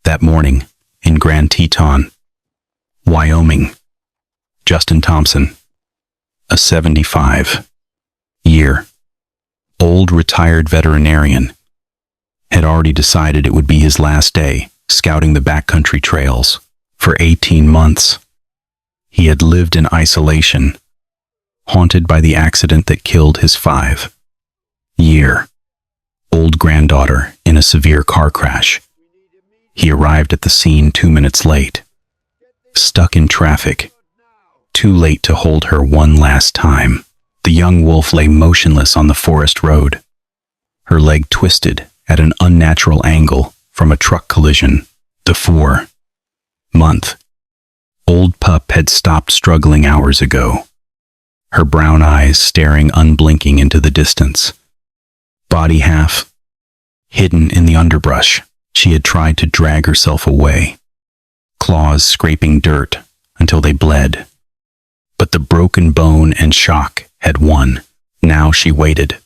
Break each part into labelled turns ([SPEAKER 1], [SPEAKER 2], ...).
[SPEAKER 1] That morning, in Grand Teton, Wyoming, Justin Thompson, a 75-year-old retired veterinarian, had already decided it would be his last day scouting the backcountry trails. For 18 months, he had lived in isolation, haunted by the accident that killed his 5-year-old granddaughter in a severe car crash. He arrived at the scene 2 minutes late, stuck in traffic, too late to hold her one last time. The young wolf lay motionless on the forest road, her leg twisted at an unnatural angle from a truck collision. The 4-month-old pup had stopped struggling hours ago, her brown eyes staring unblinking into the distance. Body half hidden in the underbrush, she had tried to drag herself away, claws scraping dirt until they bled. But the broken bone and shock had won. Now she waited,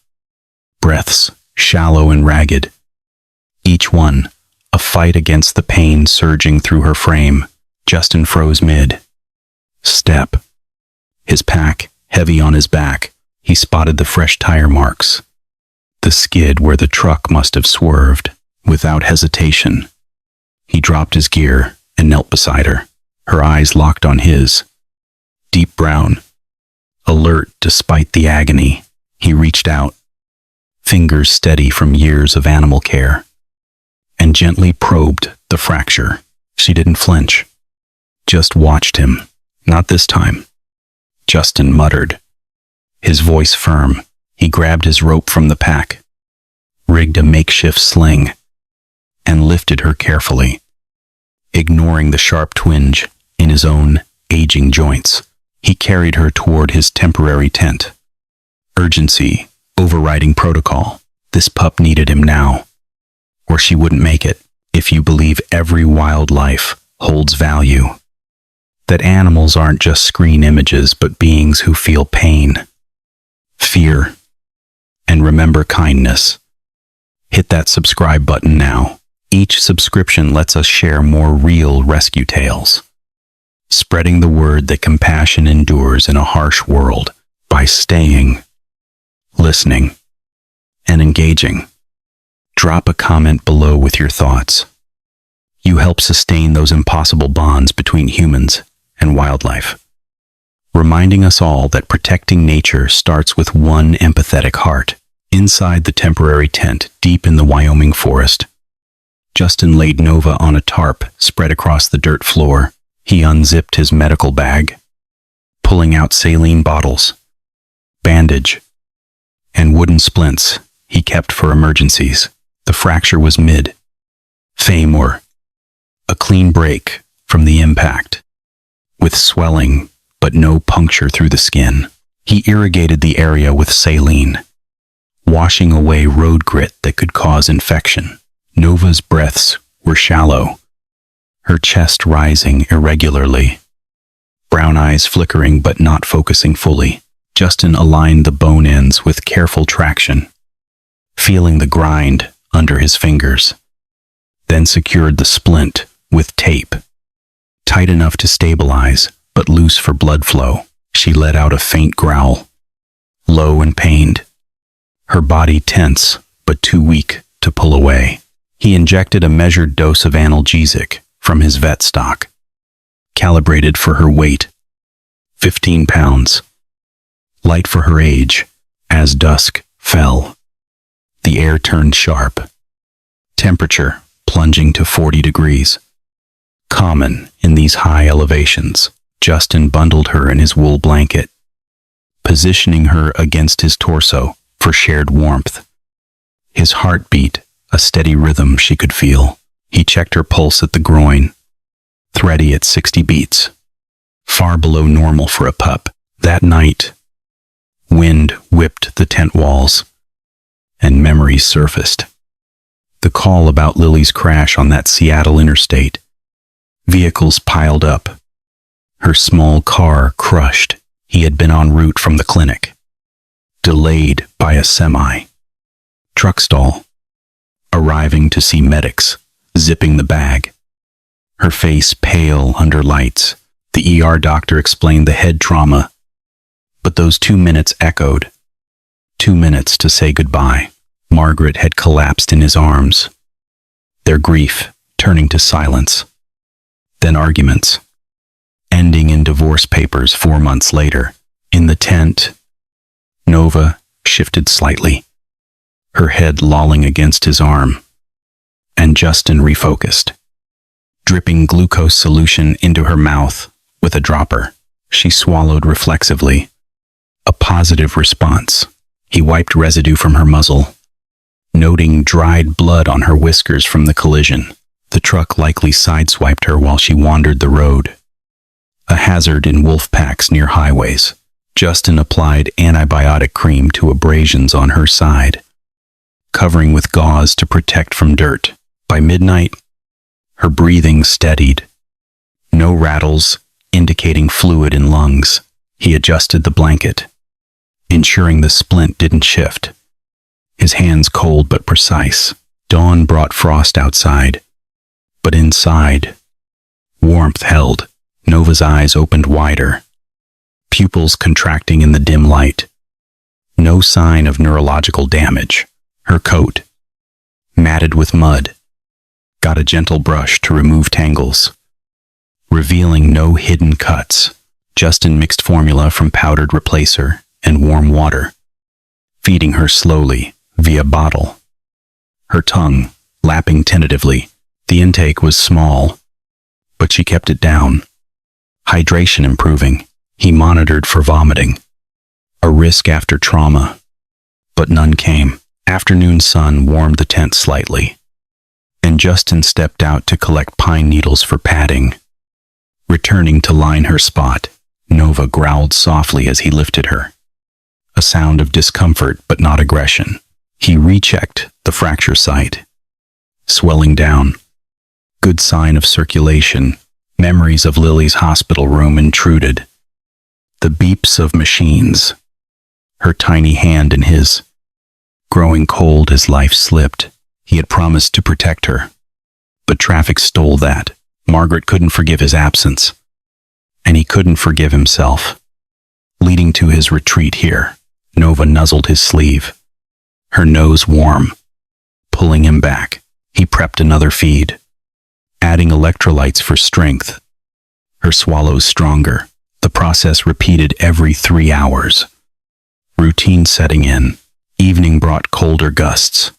[SPEAKER 1] breaths shallow and ragged, each one a fight against the pain surging through her frame. Justin froze mid-step, his pack heavy on his back. He spotted the fresh tire marks, the skid where the truck must have swerved. Without hesitation, he dropped his gear and knelt beside her, her eyes locked on his, deep brown, alert despite the agony. He reached out, fingers steady from years of animal care, and gently probed the fracture. She didn't flinch, just watched him. "Not this time," Justin muttered, his voice firm. He grabbed his rope from the pack, rigged a makeshift sling, and lifted her carefully, ignoring the sharp twinge in his own aging joints. He carried her toward his temporary tent, urgency overriding protocol. This pup needed him now, or she wouldn't make it. If you believe every wildlife holds value, that animals aren't just screen images but beings who feel pain, fear, and remember kindness, hit that subscribe button now. Each subscription lets us share more real rescue tales, spreading the word that compassion endures in a harsh world. By staying, listening, and engaging. Drop a comment below with your thoughts. You help sustain those impossible bonds between humans and wildlife, reminding us all that protecting nature starts with one empathetic heart. Inside the temporary tent, deep in the Wyoming forest, Justin laid Nova on a tarp spread across the dirt floor. He unzipped his medical bag, pulling out saline bottles, bandage, and wooden splints he kept for emergencies. The fracture was mid-femur, a clean break from the impact, with swelling but no puncture through the skin. He irrigated the area with saline, washing away road grit that could cause infection. Nova's breaths were shallow, her chest rising irregularly, brown eyes flickering but not focusing fully. Justin aligned the bone ends with careful traction, feeling the grind under his fingers, then secured the splint with tape, tight enough to stabilize but loose for blood flow. She let out a faint growl, low and pained, her body tense but too weak to pull away. He injected a measured dose of analgesic from his vet stock, calibrated for her weight, 15 pounds, light for her age. As dusk fell, the air turned sharp, temperature plunging to 40 degrees. Common in these high elevations. Justin bundled her in his wool blanket, positioning her against his torso for shared warmth. His heart beat a steady rhythm she could feel. He checked her pulse at the groin, thready at 60 beats, far below normal for a pup. That night, wind whipped the tent walls, and memories surfaced. The call about Lily's crash on that Seattle interstate. Vehicles piled up, her small car crushed. He had been en route from the clinic, delayed by a semi. Truck stall, arriving to see medics, zipping the bag. her face pale under lights. The ER doctor explained the head trauma, but those 2 minutes echoed. 2 minutes to say goodbye. Margaret had collapsed in his arms, their grief turning to silence. Then arguments, ending in divorce papers 4 months later. In the tent, Nova shifted slightly, her head lolling against his arm, and Justin refocused, dripping glucose solution into her mouth with a dropper. She swallowed reflexively, a positive response. He wiped residue from her muzzle, noting dried blood on her whiskers from the collision. The truck likely sideswiped her while she wandered the road, a hazard in wolf packs near highways. Justin applied antibiotic cream to abrasions on her side, covering with gauze to protect from dirt. By midnight, her breathing steadied. No rattles, indicating fluid in lungs. He adjusted the blanket, ensuring the splint didn't shift. His hands cold but precise. Dawn brought frost outside, but inside, warmth held. Nova's eyes opened wider, pupils contracting in the dim light. No sign of neurological damage. Her coat, matted with mud, got a gentle brush to remove tangles, revealing no hidden cuts. Justin mixed formula from powdered replacer and warm water, feeding her slowly via bottle, her tongue lapping tentatively. The intake was small, but she kept it down. Hydration improving. He monitored for vomiting, a risk after trauma, but none came. Afternoon sun warmed the tent slightly, and Justin stepped out to collect pine needles for padding. Returning to line her spot, Nova growled softly as he lifted her, a sound of discomfort but not aggression. He rechecked the fracture site, swelling down. Good sign of circulation. Memories of Lily's hospital room intruded. The beeps of machines, her tiny hand in his, growing cold as life slipped. He had promised to protect her, but traffic stole that. Margaret couldn't forgive his absence, and he couldn't forgive himself. Leading to his retreat here, Nova nuzzled his sleeve, her nose warm, pulling him back. He prepped another feed, adding electrolytes for strength. Her swallows stronger. The process repeated every 3 hours. Routine setting in. Evening brought colder gusts,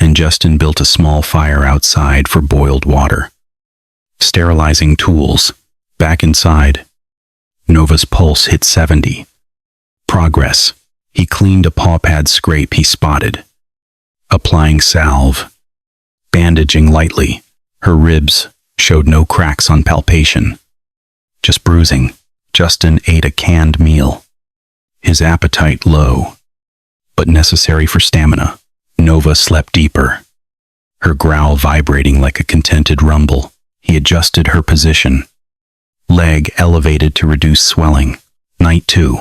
[SPEAKER 1] and Justin built a small fire outside for boiled water. Sterilizing tools. Back inside, Nova's pulse hit 70. Progress. He cleaned a paw pad scrape he spotted, applying salve, bandaging lightly. Her ribs showed no cracks on palpation, just bruising. Justin ate a canned meal, his appetite low, but necessary for stamina. Nova slept deeper, her growl vibrating like a contented rumble. He adjusted her position, leg elevated to reduce swelling. Night 2.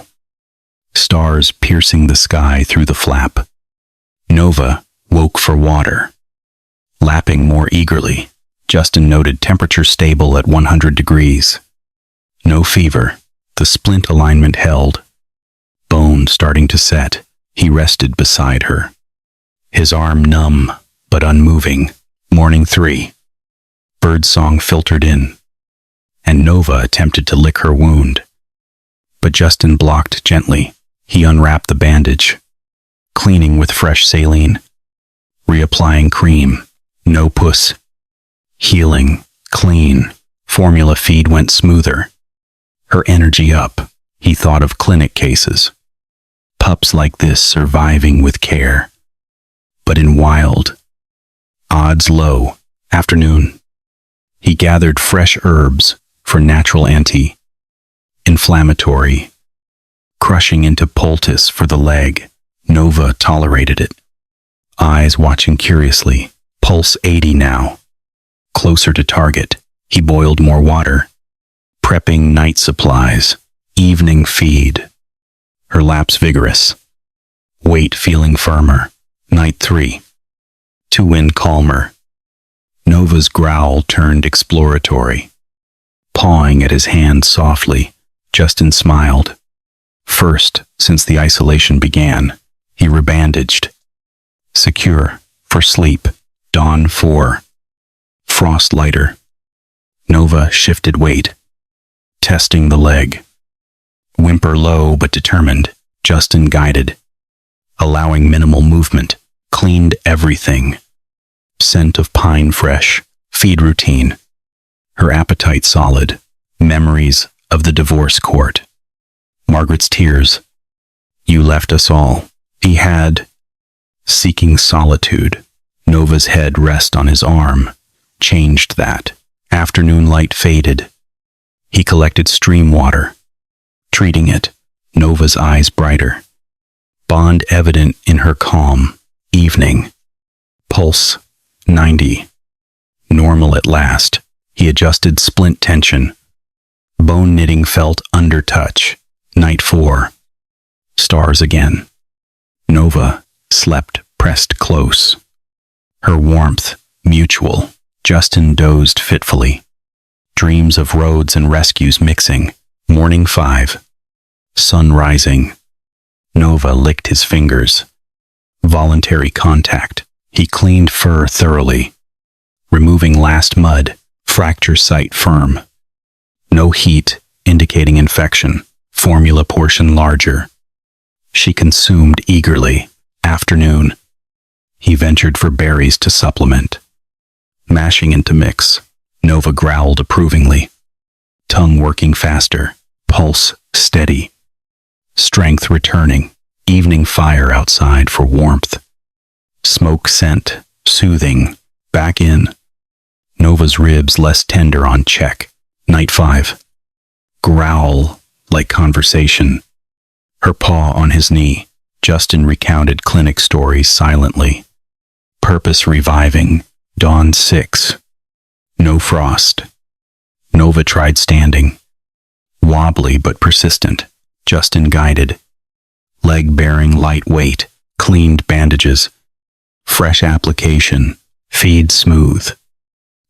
[SPEAKER 1] Stars piercing the sky through the flap. Nova woke for water, lapping more eagerly. Justin noted temperature stable at 100 degrees. No fever. The splint alignment held. Bone starting to set. He rested beside her, his arm numb but unmoving. Morning 3. Birdsong filtered in, and Nova attempted to lick her wound, but Justin blocked gently. He unwrapped the bandage, cleaning with fresh saline, reapplying cream. No puss. Healing, clean. Formula feed went smoother, her energy up. He thought of clinic cases, pups like this surviving with care, but in wild. Odds low. Afternoon. He gathered fresh herbs for natural anti-inflammatory, crushing into poultice for the leg. Nova tolerated it, eyes watching curiously. Pulse 80 now, closer to target. He boiled more water, prepping night supplies. Evening feed. Her laps vigorous, weight feeling firmer. Night 3. To wind calmer, Nova's growl turned exploratory. Pawing at his hand softly, Justin smiled. First, since the isolation began, he rebandaged. Secure, for sleep. Dawn 4. Frost lighter. Nova shifted weight, testing the leg. Whimper low but determined, Justin guided. Allowing minimal movement, cleaned everything. Scent of pine fresh, feed routine. Her appetite solid, memories of the divorce court. Margaret's tears. You left us all. He had. Seeking solitude. Nova's head rest on his arm. Changed that. Afternoon light faded. He collected stream water. Treating it, Nova's eyes brighter. Bond evident in her calm. Evening. Pulse 90. Normal at last. He adjusted splint tension. Bone knitting felt under touch. Night 4. Stars again. Nova slept pressed close. Her warmth mutual. Justin dozed fitfully. Dreams of roads and rescues mixing. Morning 5. Sun rising. Nova licked his fingers. Voluntary contact. He cleaned fur thoroughly. Removing last mud. Fracture site firm. No heat, indicating infection. Formula portion larger. She consumed eagerly. Afternoon. He ventured for berries to supplement. Mashing into mix. Nova growled approvingly. Tongue working faster. Pulse steady. Strength returning. Evening fire outside for warmth. Smoke scent. Soothing. Back in. Nova's ribs less tender on check. Night 5. Growl like conversation. Her paw on his knee. Justin recounted clinic stories silently. Purpose reviving. Dawn 6. No frost. Nova tried standing. Wobbly but persistent. Justin guided. Leg bearing light weight. Cleaned bandages. Fresh application. Feed smooth.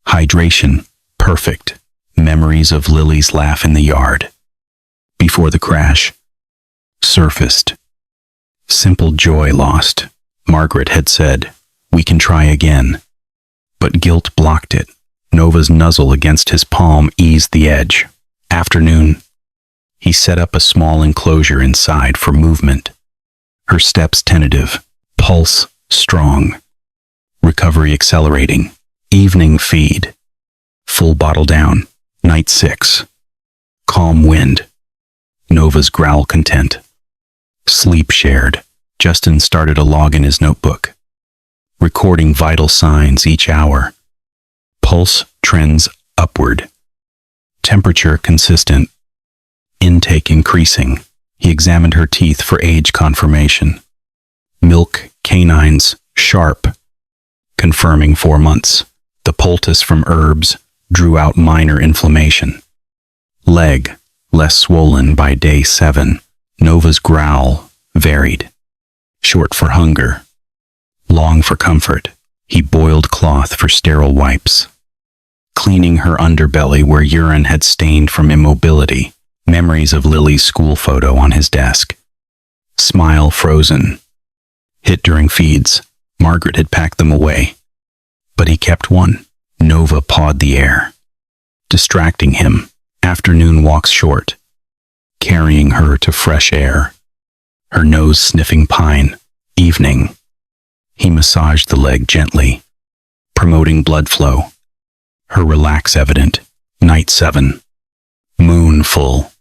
[SPEAKER 1] Hydration perfect. Memories of Lily's laugh in the yard. Before the crash. Surfaced. Simple joy lost. Margaret had said, "We can try again." But guilt blocked it. Nova's nuzzle against his palm eased the edge. Afternoon. He set up a small enclosure inside for movement. Her steps tentative. Pulse strong. Recovery accelerating. Evening feed. Full bottle down. Night 6. Calm wind. Nova's growl content. Sleep shared. Justin started a log in his notebook. Recording vital signs each hour. Pulse trends upward. Temperature consistent. Intake increasing. He examined her teeth for age confirmation. Milk canines sharp. Confirming 4 months. The poultice from herbs drew out minor inflammation. Leg less swollen by day 7. Nova's growl varied. Short for hunger. Long for comfort. He boiled cloth for sterile wipes. Cleaning her underbelly where urine had stained from immobility. Memories of Lily's school photo on his desk. Smile frozen. Hit during feeds. Margaret had packed them away. But he kept one. Nova pawed the air. Distracting him. Afternoon walks short. Carrying her to fresh air. Her nose sniffing pine. Evening. He massaged the leg gently, promoting blood flow. Her relax evident. Night 7. Moon full.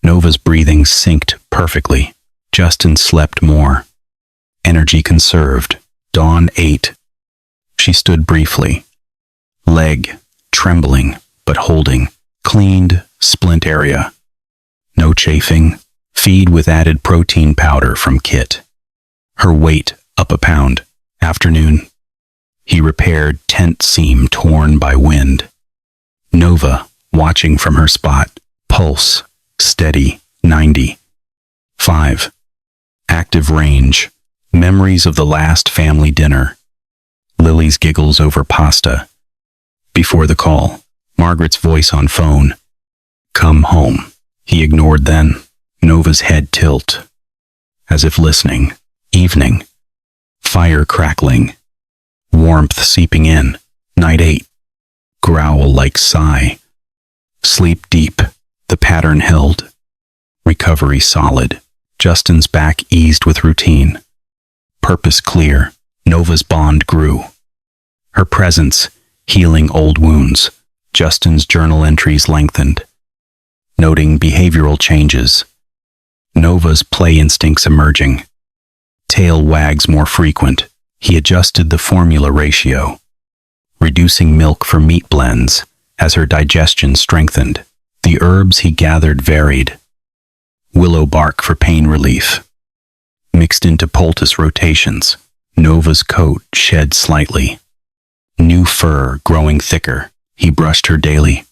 [SPEAKER 1] Nova's breathing synced perfectly. Justin slept more. Energy conserved. Dawn 8. She stood briefly. Leg trembling, but holding. Cleaned splint area. No chafing. Feed with added protein powder from kit. Her weight up a pound. Afternoon. He repaired tent seam torn by wind. Nova watching from her spot. Pulse steady 90. 5. Active range. Memories of the last family dinner. Lily's giggles over pasta. Before the call, Margaret's voice on phone. Come home. He ignored then. Nova's head tilt, as if listening. Evening. Fire crackling. Warmth seeping in. Night 8. Growl-like sigh. Sleep deep. The pattern held. Recovery solid. Justin's back eased with routine. Purpose clear. Nova's bond grew. Her presence, healing old wounds. Justin's journal entries lengthened, noting behavioral changes. Nova's play instincts emerging. Tail wags more frequent. He adjusted the formula ratio, reducing milk for meat blends as her digestion strengthened. The herbs he gathered varied. Willow bark for pain relief, mixed into poultice rotations. Nova's coat shed slightly. New fur growing thicker. He brushed her daily,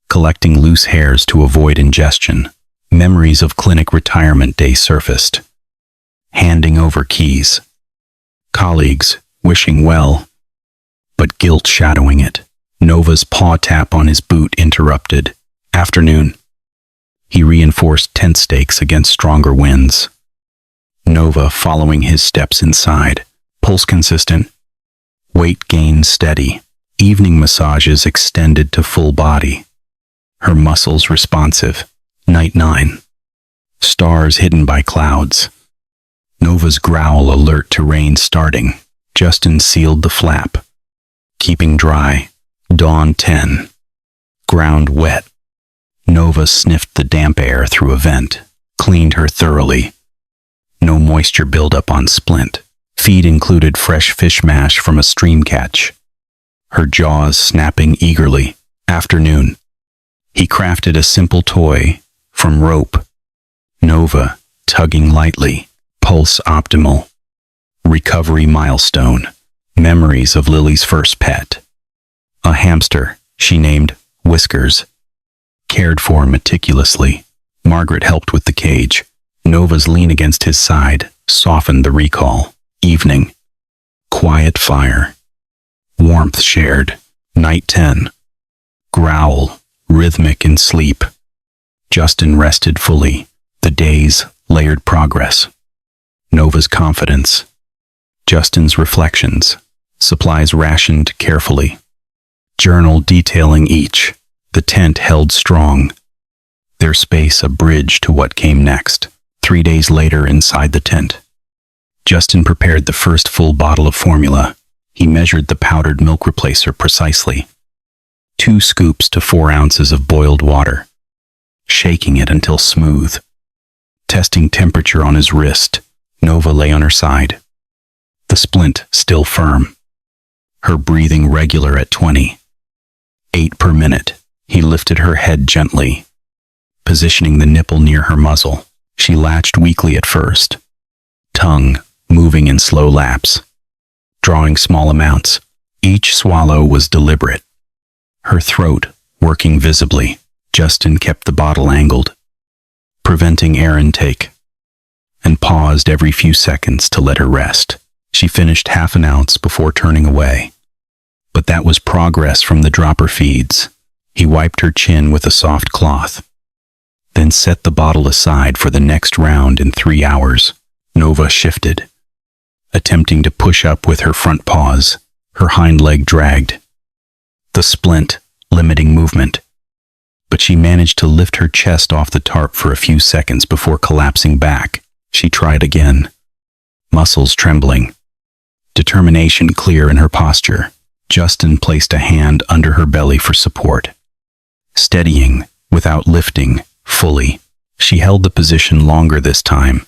[SPEAKER 1] collecting loose hairs to avoid ingestion. Memories of clinic retirement day surfaced. Handing over keys. Colleagues wishing well, but guilt shadowing it. Nova's paw tap on his boot interrupted. Afternoon. He reinforced tent stakes against stronger winds. Nova following his steps inside. Pulse consistent. Weight gain steady. Evening massages extended to full body. Her muscles responsive. Night 9. Stars hidden by clouds. Nova's growl alert to rain starting. Justin sealed the flap. Keeping dry. Dawn 10. Ground wet. Nova sniffed the damp air through a vent. Cleaned her thoroughly. No moisture buildup on splint. Feed included fresh fish mash from a stream catch. Her jaws snapping eagerly. Afternoon. He crafted a simple toy from rope. Nova, tugging lightly. Pulse optimal. Recovery milestone. Memories of Lily's first pet. A hamster she named Whiskers. Cared for meticulously. Margaret helped with the cage. Nova's lean against his side softened the recall. Evening. Quiet fire. Warmth shared. Night 10. Growl, rhythmic in sleep. Justin rested fully. The days layered progress. Nova's confidence. Justin's reflections. Supplies rationed carefully. Journal detailing each. The tent held strong. Their space a bridge to what came next. 3 days later inside the tent. Justin prepared the first full bottle of formula. He measured the powdered milk replacer precisely. 2 scoops to 4 ounces of boiled water. Shaking it until smooth. Testing temperature on his wrist. Nova lay on her side. The splint still firm. Her breathing regular at 20. 8 per minute. He lifted her head gently, positioning the nipple near her muzzle. She latched weakly at first. Tongue moving in slow laps. Drawing small amounts. Each swallow was deliberate. Her throat working visibly. Justin kept the bottle angled, preventing air intake, and paused every few seconds to let her rest. She finished half an ounce before turning away. But that was progress from the dropper feeds. He wiped her chin with a soft cloth, then set the bottle aside for the next round in 3 hours. Nova shifted, attempting to push up with her front paws. Her hind leg dragged. The splint, limiting movement. But she managed to lift her chest off the tarp for a few seconds before collapsing back. She tried again. Muscles trembling. Determination clear in her posture. Justin placed a hand under her belly for support. Steadying, without lifting, fully. She held the position longer this time.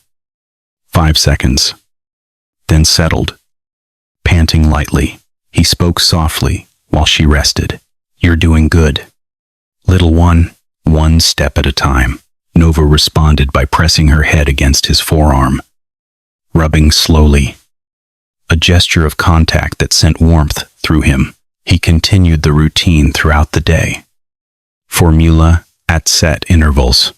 [SPEAKER 1] 5 seconds. Then settled. Panting lightly, he spoke softly while she rested. You're doing good. Little one step at a time. Nova responded by pressing her head against his forearm, rubbing slowly. A gesture of contact that sent warmth through him. He continued the routine throughout the day. Formula at set intervals.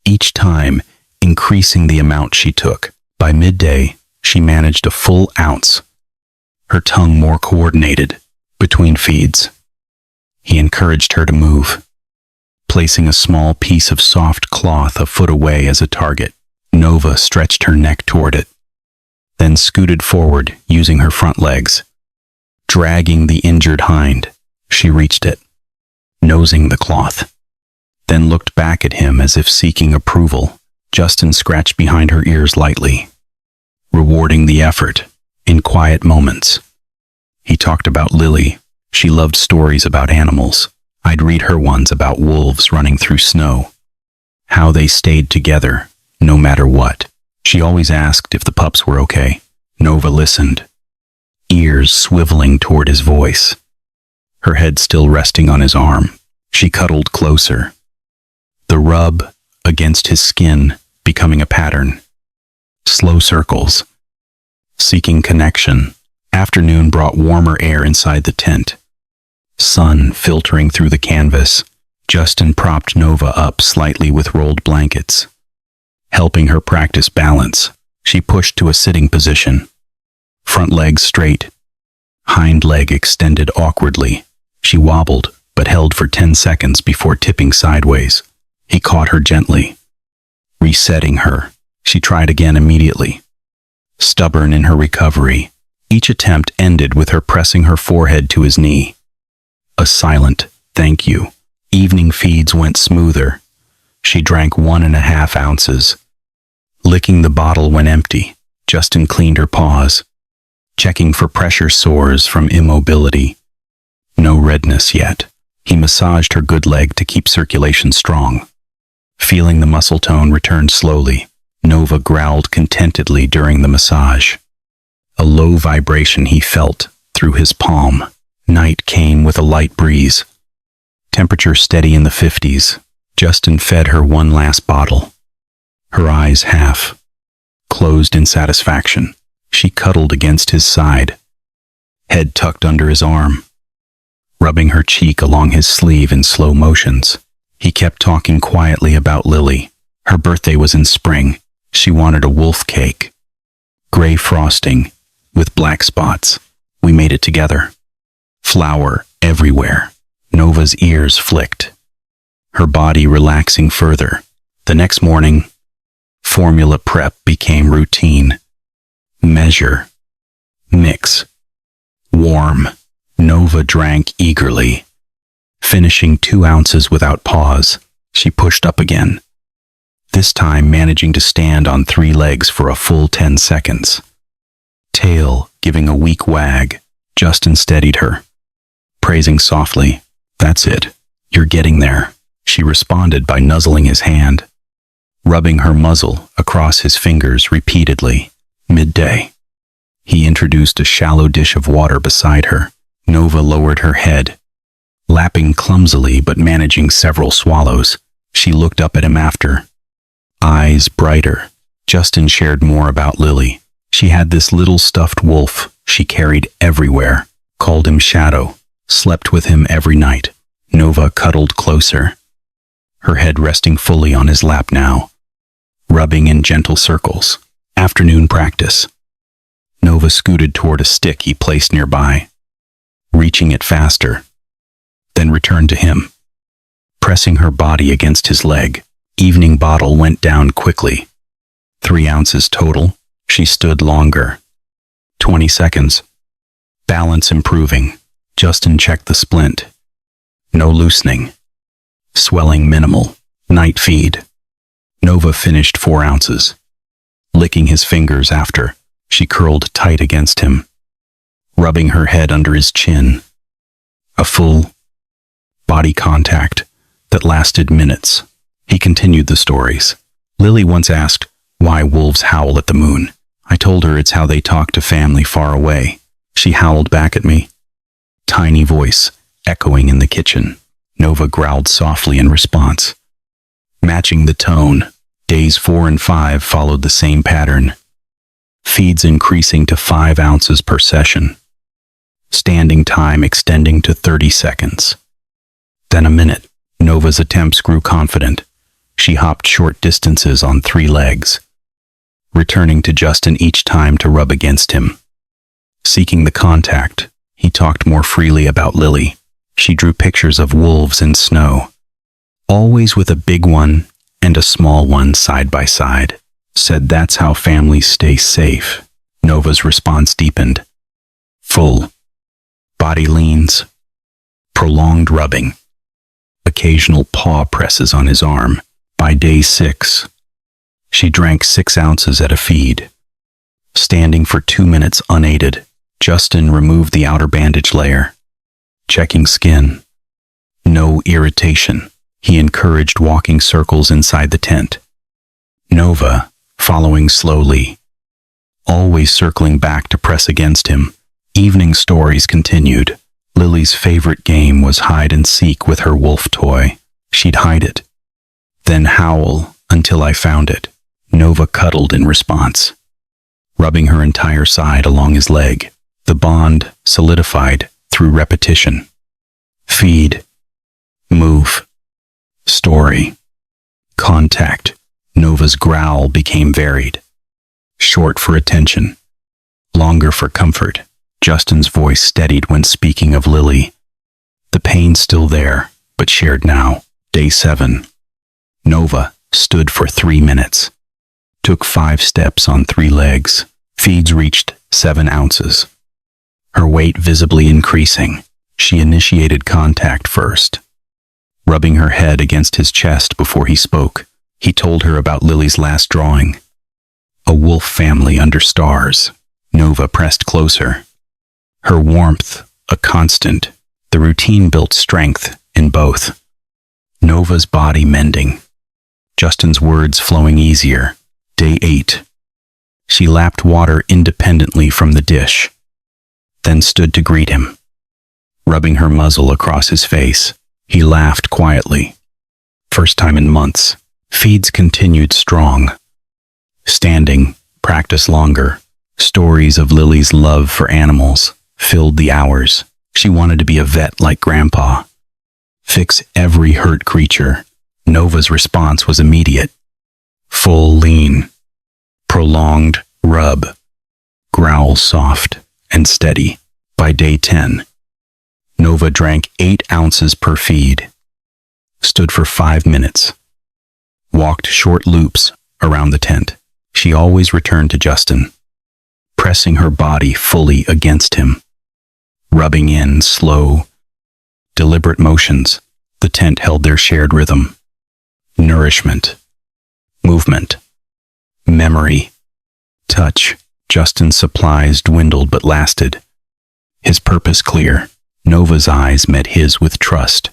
[SPEAKER 1] Each time, increasing the amount she took. By midday, she managed a full ounce. Her tongue more coordinated between feeds. He encouraged her to move, placing a small piece of soft cloth a foot away as a target. Nova stretched her neck toward it, then scooted forward using her front legs. Dragging the injured hind, she reached it, nosing the cloth, then looked back at him as if seeking approval. Justin scratched behind her ears lightly, rewarding the effort in quiet moments. He talked about Lily. She loved stories about animals. I'd read her ones about wolves running through snow, how they stayed together, no matter what. She always asked if the pups were okay. Nova listened, ears swiveling toward his voice, her head still resting on his arm. She cuddled closer, the rub against his skin becoming a pattern. Slow circles, seeking connection. Afternoon brought warmer air inside the tent, sun filtering through the canvas. Justin propped Nova up slightly with rolled blankets, helping her practice balance. She pushed to a sitting position, front leg straight, hind leg extended awkwardly. She wobbled, but held for 10 seconds before tipping sideways. He caught her gently, resetting her. She tried again immediately, stubborn in her recovery. Each attempt ended with her pressing her forehead to his knee. A silent thank you. Evening feeds went smoother. She drank 1.5 ounces, licking the bottle when empty. Justin cleaned her paws, checking for pressure sores from immobility. No redness yet. He massaged her good leg to keep circulation strong. Feeling the muscle tone return slowly, Nova growled contentedly during the massage. A low vibration he felt through his palm. Night came with a light breeze. Temperature steady in the 50s. Justin fed her one last bottle, her eyes half closed in satisfaction. She cuddled against his side, head tucked under his arm, rubbing her cheek along his sleeve in slow motions. He kept talking quietly about Lily. Her birthday was in spring. She wanted a wolf cake, gray frosting with black spots. We made it together. Flour everywhere. Nova's ears flicked, her body relaxing further. The next morning, formula prep became routine. Measure, mix, warm. Nova drank eagerly, finishing 2 ounces without pause. She pushed up again, this time managing to stand on 3 legs for a full 10 seconds. Tail giving a weak wag, Justin steadied her, praising softly. That's it. You're getting there. She responded by nuzzling his hand, rubbing her muzzle across his fingers repeatedly. Midday. He introduced a shallow dish of water beside her. Nova lowered her head, lapping clumsily but managing several swallows. She looked up at him after, eyes brighter. Justin shared more about Lily. She had this little stuffed wolf she carried everywhere, called him Shadow, slept with him every night. Nova cuddled closer, her head resting fully on his lap now, rubbing in gentle circles. Afternoon practice. Nova scooted toward a stick he placed nearby, reaching it faster, then returned to him, pressing her body against his leg. Evening bottle went down quickly. 3 ounces total. She stood longer. 20 seconds. Balance improving. Justin checked the splint. No loosening. Swelling minimal. Night feed. Nova finished 4 ounces. Licking his fingers after, she curled tight against him, rubbing her head under his chin. A full body contact that lasted minutes. He continued the stories. Lily once asked why wolves howl at the moon. I told her it's how they talk to family far away. She howled back at me, tiny voice echoing in the kitchen. Nova growled softly in response, matching the tone. Days 4 and 5 followed the same pattern, feeds increasing to 5 ounces per session, standing time extending to 30 seconds. Then a minute. Nova's attempts grew confident. She hopped short distances on 3 legs, returning to Justin each time to rub against him. Seeking the contact, he talked more freely about Lily. She drew pictures of wolves in snow, always with a big one and a small one side by side. Said that's how families stay safe. Nova's response deepened. Full. Body leans. Prolonged rubbing. Occasional paw presses on his arm. By day 6, she drank 6 ounces at a feed. Standing for 2 minutes unaided, Justin removed the outer bandage layer. Checking skin. No irritation. He encouraged walking circles inside the tent. Nova, following slowly, always circling back to press against him. Evening stories continued. Lily's favorite game was hide and seek with her wolf toy. She'd hide it, then howl until I found it. Nova cuddled in response, rubbing her entire side along his leg. The bond solidified through repetition. Feed. Move. Story. Contact. Nova's growl became varied. Short for attention. Longer for comfort. Justin's voice steadied when speaking of Lily. The pain still there, but shared now. Day 7. Nova stood for 3 minutes. Took 5 steps on 3 legs. Feeds reached 7 ounces. Her weight visibly increasing. She initiated contact first, rubbing her head against his chest before he spoke. He told her about Lily's last drawing. A wolf family under stars. Nova pressed closer. Her warmth, a constant. The routine built strength in both. Nova's body mending. Justin's words flowing easier. Day 8. She lapped water independently from the dish, then stood to greet him, rubbing her muzzle across his face. He laughed quietly. First time in months. Feeds continued strong. Standing, practice longer. Stories of Lily's love for animals filled the hours. She wanted to be a vet like Grandpa. Fix every hurt creature. Nova's response was immediate. Full lean. Prolonged rub. Growl soft and steady. By day 10, Nova drank 8 ounces per feed. Stood for 5 minutes. Walked short loops around the tent. She always returned to Justin, pressing her body fully against him, rubbing in slow, deliberate motions. The tent held their shared rhythm. Nourishment, movement, memory, touch. Justin's supplies dwindled but lasted. His purpose clear. Nova's eyes met his with trust,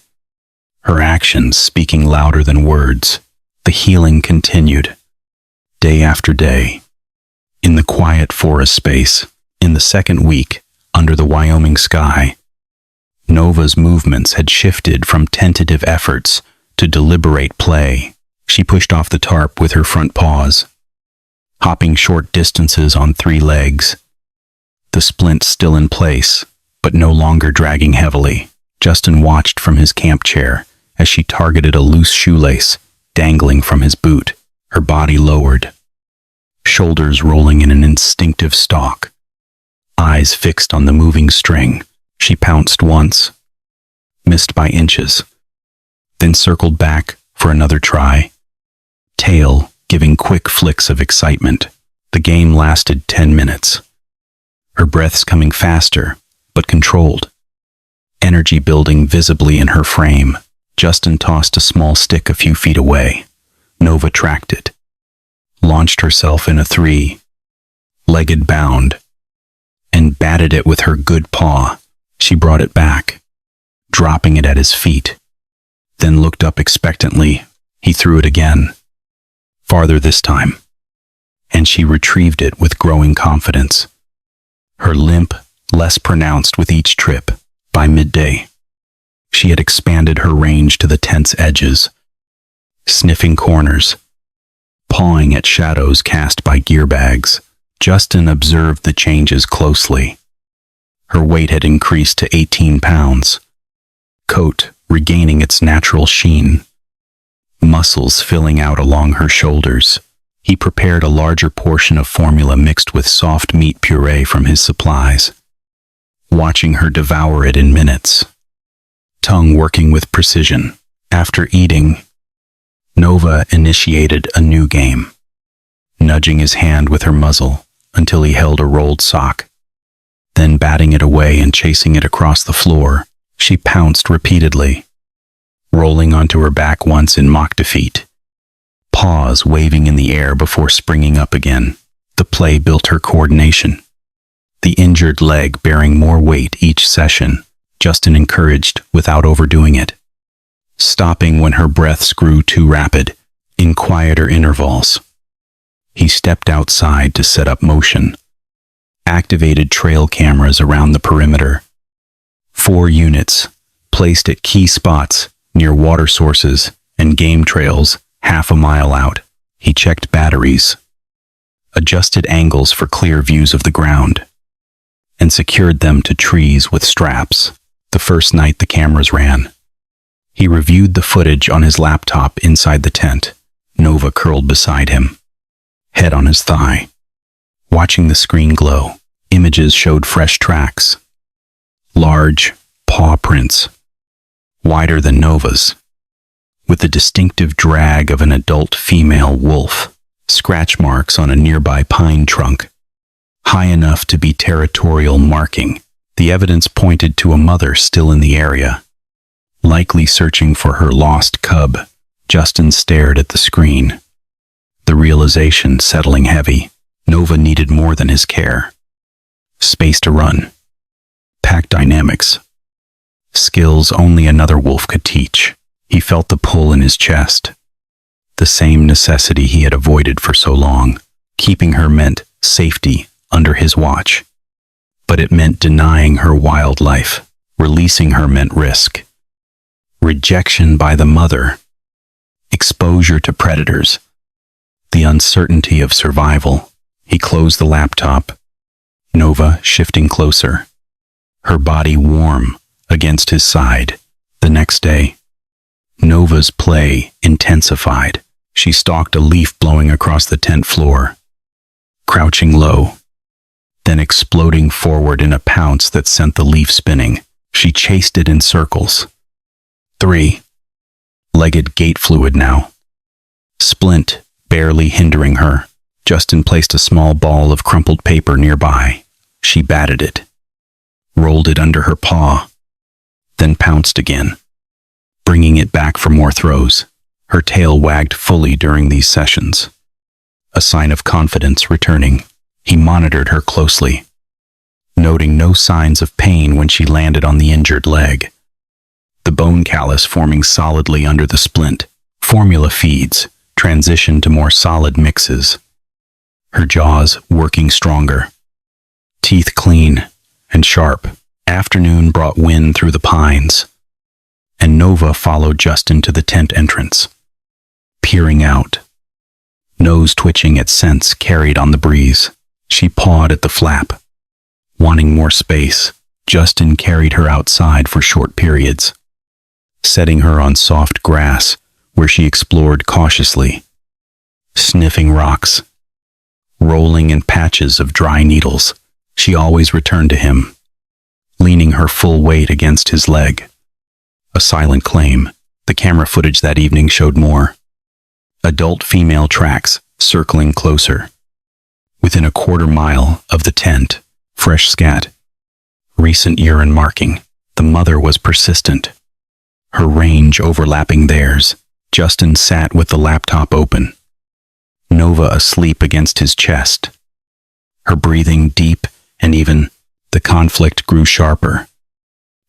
[SPEAKER 1] her actions speaking louder than words. The healing continued, day after day. In the quiet forest space, in the second week, under the Wyoming sky, Nova's movements had shifted from tentative efforts to deliberate play. She pushed off the tarp with her front paws, hopping short distances on 3 legs, the splint still in place, but no longer dragging heavily. Justin watched from his camp chair as she targeted a loose shoelace dangling from his boot, her body lowered, shoulders rolling in an instinctive stalk, eyes fixed on the moving string. She pounced once, missed by inches, then circled back for another try, tail giving quick flicks of excitement. The game lasted 10 minutes, her breaths coming faster but controlled, energy building visibly in her frame. Justin tossed a small stick a few feet away. Nova tracked it, launched herself in a 3-legged bound, and batted it with her good paw. She brought it back, dropping it at his feet, then looked up expectantly. He threw it again, farther this time, and she retrieved it with growing confidence, her limp less pronounced with each trip. By midday, she had expanded her range to the tent's edges, sniffing corners, pawing at shadows cast by gear bags. Justin observed the changes closely. Her weight had increased to 18 pounds, coat regaining its natural sheen, muscles filling out along her shoulders. He prepared a larger portion of formula mixed with soft meat puree from his supplies, watching her devour it in minutes. tongue working with precision. After eating, Nova initiated a new game, nudging his hand with her muzzle until he held a rolled sock. Then batting it away and chasing it across the floor, she pounced repeatedly, rolling onto her back once in mock defeat, paws waving in the air before springing up again. The play built her coordination, the injured leg bearing more weight each session. Justin encouraged without overdoing it, stopping when her breaths grew too rapid, in quieter intervals. He stepped outside to set up motion, activated trail cameras around the perimeter. 4 units, placed at key spots near water sources and game trails half a mile out. He checked batteries, adjusted angles for clear views of the ground, and secured them to trees with straps. The first night the cameras ran, he reviewed the footage on his laptop inside the tent. Nova curled beside him, head on his thigh, watching the screen glow. Images showed fresh tracks, large paw prints, wider than Nova's, with the distinctive drag of an adult female wolf, scratch marks on a nearby pine trunk, high enough to be territorial marking. The evidence pointed to a mother still in the area, likely searching for her lost cub. Justin stared at the screen, the realization settling heavy. Nova needed more than his care. Space to run, pack dynamics, skills only another wolf could teach. He felt the pull in his chest, the same necessity he had avoided for so long. Keeping her meant safety under his watch, but it meant denying her wildlife. Releasing her meant risk, rejection by the mother, exposure to predators, the uncertainty of survival. He closed the laptop, Nova shifting closer, her body warm against his side. The next day, Nova's play intensified. She stalked a leaf blowing across the tent floor, crouching low, then exploding forward in a pounce that sent the leaf spinning. She chased it in circles. 3-legged gait fluid now, splint barely hindering her. Justin placed a small ball of crumpled paper nearby. She batted it, rolled it under her paw, then pounced again, bringing it back for more throws. Her tail wagged fully during these sessions, a sign of confidence returning. He monitored her closely, noting no signs of pain when she landed on the injured leg, the bone callus forming solidly under the splint. Formula feeds transitioned to more solid mixes, her jaws working stronger, teeth clean and sharp. Afternoon brought wind through the pines, and Nova followed Justin to the tent entrance, peering out, nose twitching at scents carried on the breeze. She pawed at the flap, wanting more space. Justin carried her outside for short periods, setting her on soft grass where she explored cautiously, sniffing rocks, rolling in patches of dry needles. She always returned to him, leaning her full weight against his leg. A silent claim. The camera footage that evening showed more. Adult female tracks circling closer. Within a quarter mile of the tent, fresh scat, recent urine marking. The mother was persistent, her range overlapping theirs. Justin sat with the laptop open, Nova asleep against his chest, her breathing deep and even. The conflict grew sharper.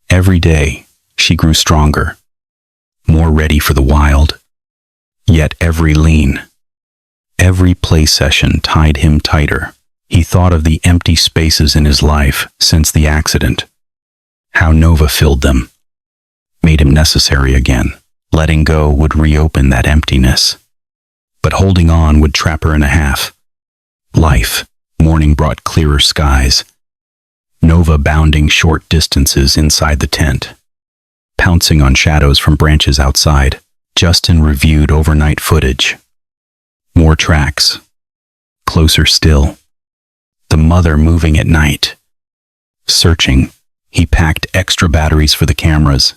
[SPEAKER 1] Every day, she grew stronger, more ready for the wild. Yet every lean, every play session tied him tighter. He thought of the empty spaces in his life since the accident, how Nova filled them, made him necessary again. Letting go would reopen that emptiness, but holding on would trap her in a half life. Morning brought clearer skies, Nova bounding short distances inside the tent, pouncing on shadows from branches outside. Justin reviewed overnight footage. More tracks. Closer still. The mother moving at night. Searching. He packed extra batteries for the cameras,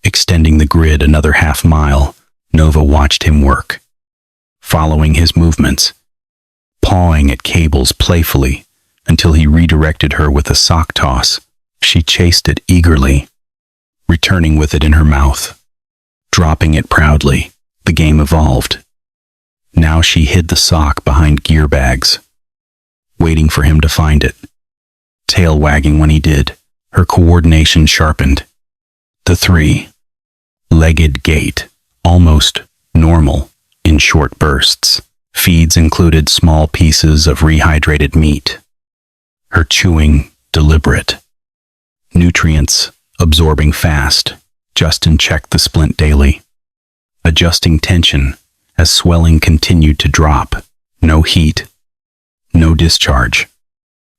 [SPEAKER 1] Extending the grid another half-mile, Nova watched him work, following his movements, pawing at cables playfully until he redirected her with a sock toss. She chased it eagerly, returning with it in her mouth, dropping it proudly. The game evolved. Now she hid the sock behind gear bags, waiting for him to find it, tail wagging when he did. Her coordination sharpened. The three-legged gait, almost normal in short bursts. Feeds included small pieces of rehydrated meat. Her chewing deliberate. Nutrients absorbing fast. Justin checked the splint daily, adjusting tension as swelling continued to drop. No heat, no discharge.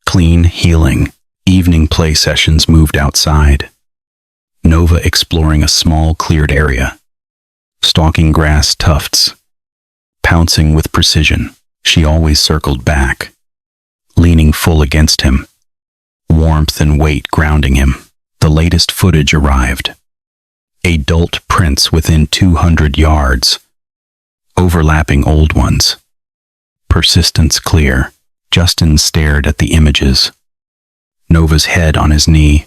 [SPEAKER 1] Clean healing. Evening play sessions moved outside. Nova exploring a small cleared area, stalking grass tufts, pouncing with precision. She always circled back, leaning full against him, warmth and weight grounding him. The latest footage arrived. Adult prints within 200 yards, overlapping old ones. Persistence clear. Justin stared at the images, Nova's head on his knee,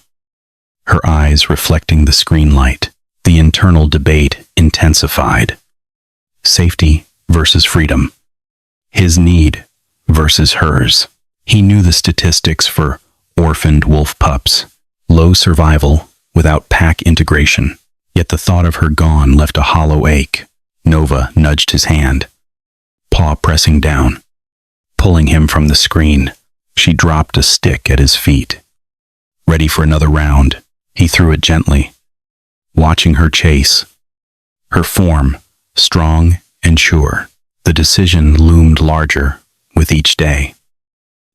[SPEAKER 1] her eyes reflecting the screen light. The internal debate intensified. Safety versus freedom. His need versus hers. He knew the statistics for orphaned wolf pups. Low survival without pack integration. Yet the thought of her gone left a hollow ache. Nova nudged his hand, paw pressing down, pulling him from the screen. She dropped a stick at his feet. Ready for another round, he threw it gently, watching her chase. Her form, strong and sure. The decision loomed larger with each day.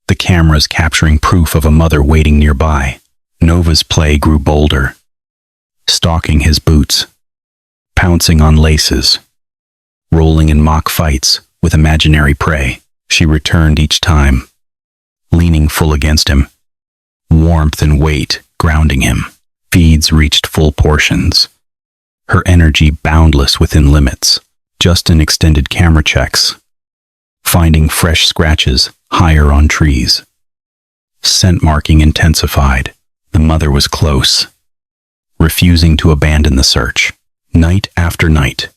[SPEAKER 1] The cameras capturing proof of a mother waiting nearby. Nova's play grew bolder, stalking his boots, pouncing on laces, rolling in mock fights with imaginary prey. She returned each time, leaning full against him, warmth and weight grounding him. Feeds reached full portions, her energy boundless within limits. Justin extended camera checks, finding fresh scratches higher on trees. Scent marking intensified. The mother was close, refusing to abandon the search. Night after night,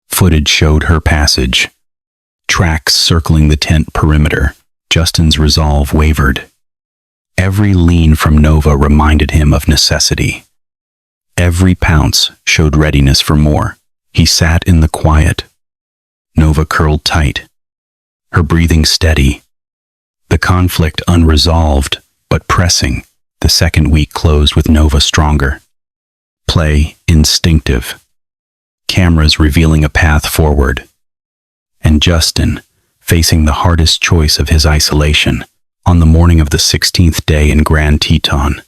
[SPEAKER 1] footage showed her passage, tracks circling the tent perimeter. Justin's resolve wavered. Every lean from Nova reminded him of necessity. Every pounce showed readiness for more. He sat in the quiet. Nova curled tight, her breathing steady. The conflict unresolved, but pressing. The second week closed with Nova stronger. Play instinctive. Cameras revealing a path forward. And Justin, facing the hardest choice of his isolation. On the morning of the 16th day in Grand Teton,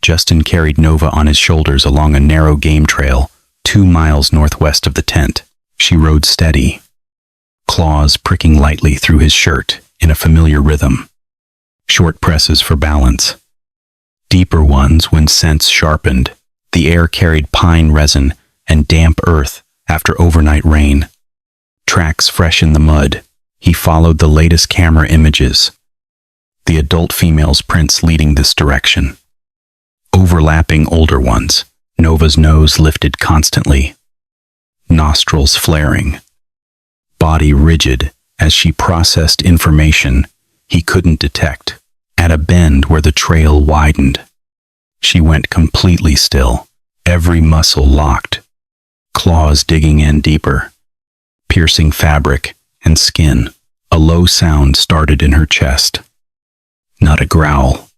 [SPEAKER 1] Justin carried Nova on his shoulders along a narrow game trail 2 miles northwest of the tent. She rode steady, claws pricking lightly through his shirt in a familiar rhythm. Short presses for balance, deeper ones when scents sharpened. The air carried pine resin and damp earth after overnight rain. Tracks fresh in the mud. He followed the latest camera images, the adult female's prints leading this direction. Overlapping older ones. Nova's nose lifted constantly, nostrils flaring, body rigid as she processed information he couldn't detect. At a bend where the trail widened, she went completely still, every muscle locked, claws digging in deeper, piercing fabric and skin. A low sound started in her chest. Not a growl,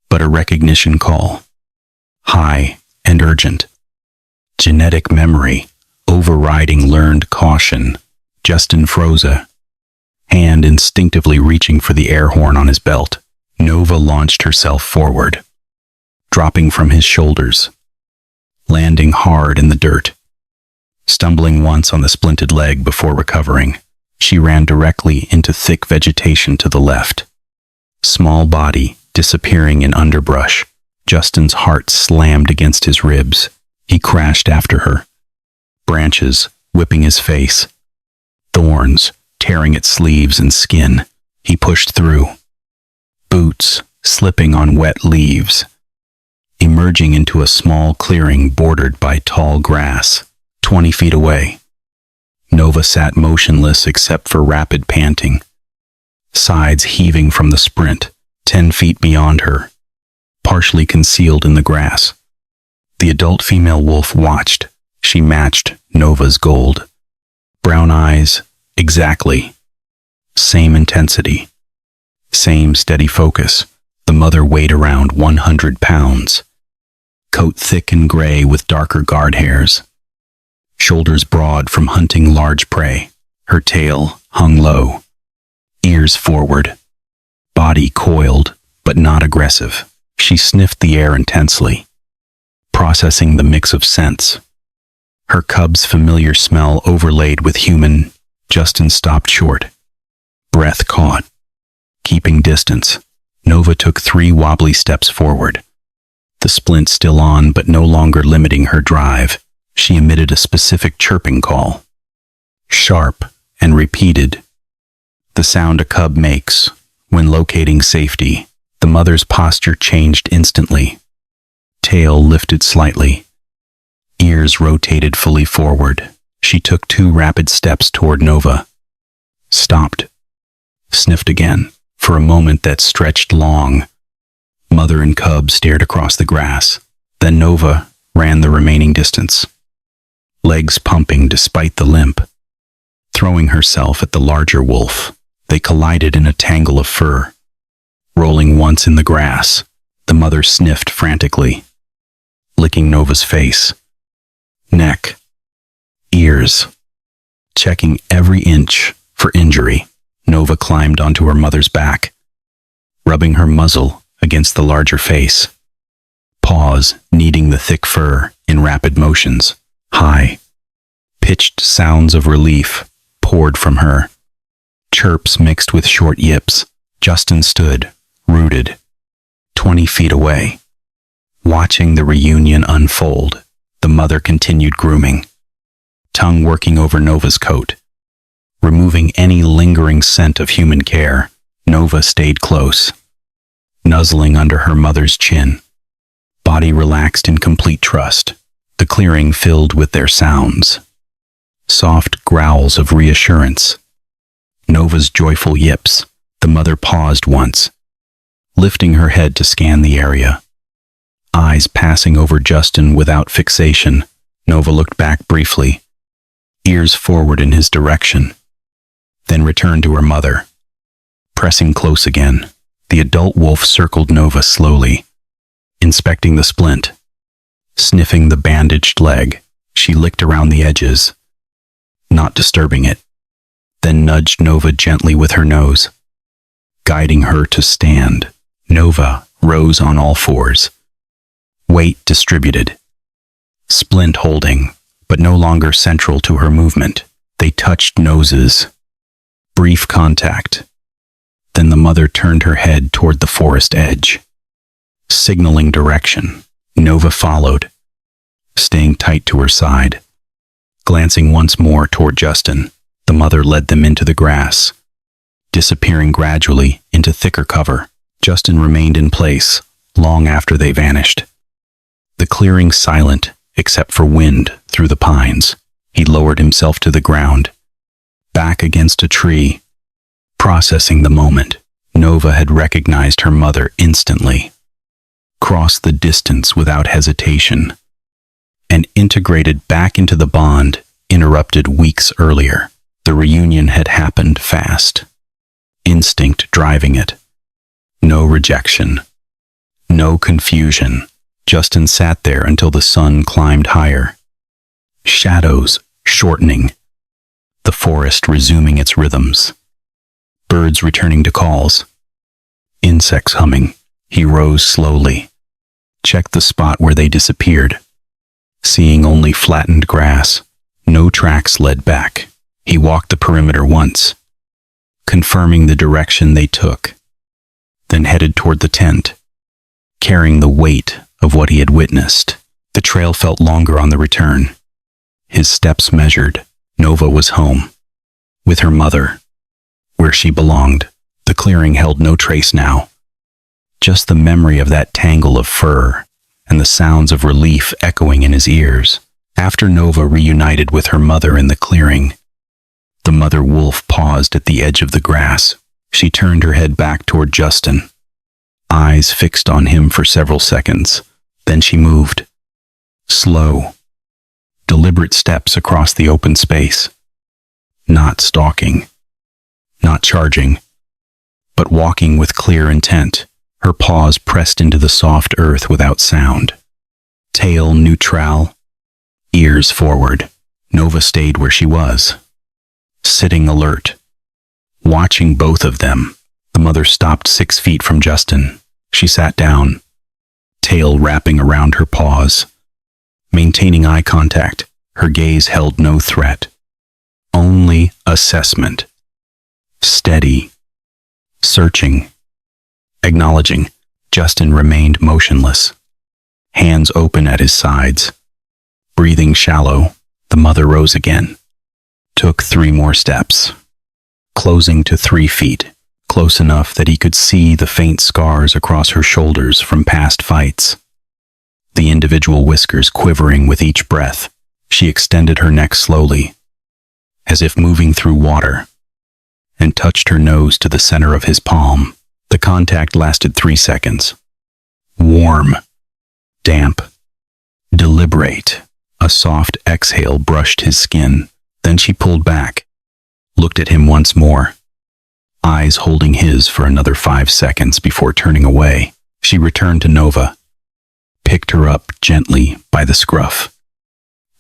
[SPEAKER 1] but a recognition call. High and urgent. Genetic memory, overriding learned caution. Justin froze, a hand instinctively reaching for the air horn on his belt. Nova launched herself forward, dropping from his shoulders, landing hard in the dirt. Stumbling once on the splinted leg before recovering, she ran directly into thick vegetation to the left. Small body disappearing in underbrush. Justin's heart slammed against his ribs. He crashed after her, branches whipping his face, thorns tearing at sleeves and skin. He pushed through, boots slipping on wet leaves, emerging into a small clearing bordered by tall grass, 20 feet away. Nova sat motionless except for rapid panting, sides heaving from the sprint, 10 feet beyond her, partially concealed in the grass. The adult female wolf watched. She matched Nova's gold. Brown eyes, exactly. Same intensity. Same steady focus. The mother weighed around 100 pounds. Coat thick and gray with darker guard hairs. Shoulders broad from hunting large prey. Her tail hung low. Ears forward. Body coiled, but not aggressive. She sniffed the air intensely, processing the mix of scents. Her cub's familiar smell overlaid with human. Justin stopped short. Breath caught. Keeping distance, Nova took 3 wobbly steps forward. The splint still on, but no longer limiting her drive. She emitted a specific chirping call. Sharp and repeated. The sound a cub makes when locating safety. The mother's posture changed instantly. Tail lifted slightly. Ears rotated fully forward. She took 2 rapid steps toward Nova. Stopped. Sniffed again. For a moment that stretched long. Mother and cub stared across the grass. Then Nova ran the remaining distance, legs pumping despite the limp. Throwing herself at the larger wolf, they collided in a tangle of fur. Rolling once in the grass, the mother sniffed frantically, licking Nova's face, neck, ears, checking every inch for injury. Nova climbed onto her mother's back, rubbing her muzzle against the larger face, paws kneading the thick fur in rapid motions. High, pitched sounds of relief poured from her, chirps mixed with short yips. Justin stood, rooted, 20 feet away, watching the reunion unfold. The mother continued grooming, tongue working over Nova's coat, removing any lingering scent of human care. Nova stayed close, nuzzling under her mother's chin, body relaxed in complete trust. The clearing filled with their sounds, soft growls of reassurance, Nova's joyful yips. The mother paused once, lifting her head to scan the area, eyes passing over Justin without fixation. Nova looked back briefly, ears forward in his direction, then returned to her mother. Pressing close again, the adult wolf circled Nova slowly, inspecting the splint. Sniffing the bandaged leg, she licked around the edges, not disturbing it, then nudged Nova gently with her nose, guiding her to stand. Nova rose on all fours, weight distributed, splint holding, but no longer central to her movement. They touched noses. Brief contact. Then the mother turned her head toward the forest edge, signaling direction. Nova followed, staying tight to her side. Glancing once more toward Justin, the mother led them into the grass, disappearing gradually into thicker cover. Justin remained in place long after they vanished. The clearing silent except for wind through the pines. He lowered himself to the ground, back against a tree, processing the moment. Nova had recognized her mother instantly, crossed the distance without hesitation, and integrated back into the bond interrupted weeks earlier. The reunion had happened fast, instinct driving it. No rejection, no confusion. Justin sat there until the sun climbed higher, shadows shortening, the forest resuming its rhythms, birds returning to calls, insects humming. He rose slowly, checked the spot where they disappeared, seeing only flattened grass. No tracks led back. He walked the perimeter once, confirming the direction they took, then headed toward the tent, carrying the weight of what he had witnessed. The trail felt longer on the return. His steps measured. Nova was home. With her mother. Where she belonged. The clearing held no trace now. Just the memory of that tangle of fur, and the sounds of relief echoing in his ears. After Nova reunited with her mother in the clearing, the mother wolf paused at the edge of the grass. She turned her head back toward Justin, eyes fixed on him for several seconds. Then she moved. Slow, deliberate steps across the open space. Not stalking, not charging, but walking with clear intent, her paws pressed into the soft earth without sound. Tail neutral, ears forward. Nova stayed where she was, sitting alert, watching both of them. The mother stopped 6 feet from Justin. She sat down, tail wrapping around her paws. Maintaining eye contact, her gaze held no threat, only assessment. Steady, searching, acknowledging. Justin remained motionless, hands open at his sides. Breathing shallow, the mother rose again, took 3 more steps, closing to 3 feet, close enough that he could see the faint scars across her shoulders from past fights. The individual whiskers quivering with each breath. She extended her neck slowly, as if moving through water, and touched her nose to the center of his palm. The contact lasted 3 seconds. Warm, damp, deliberate. A soft exhale brushed his skin. Then she pulled back, looked at him once more, eyes holding his for another 5 seconds before turning away. She returned to Nova, picked her up gently by the scruff.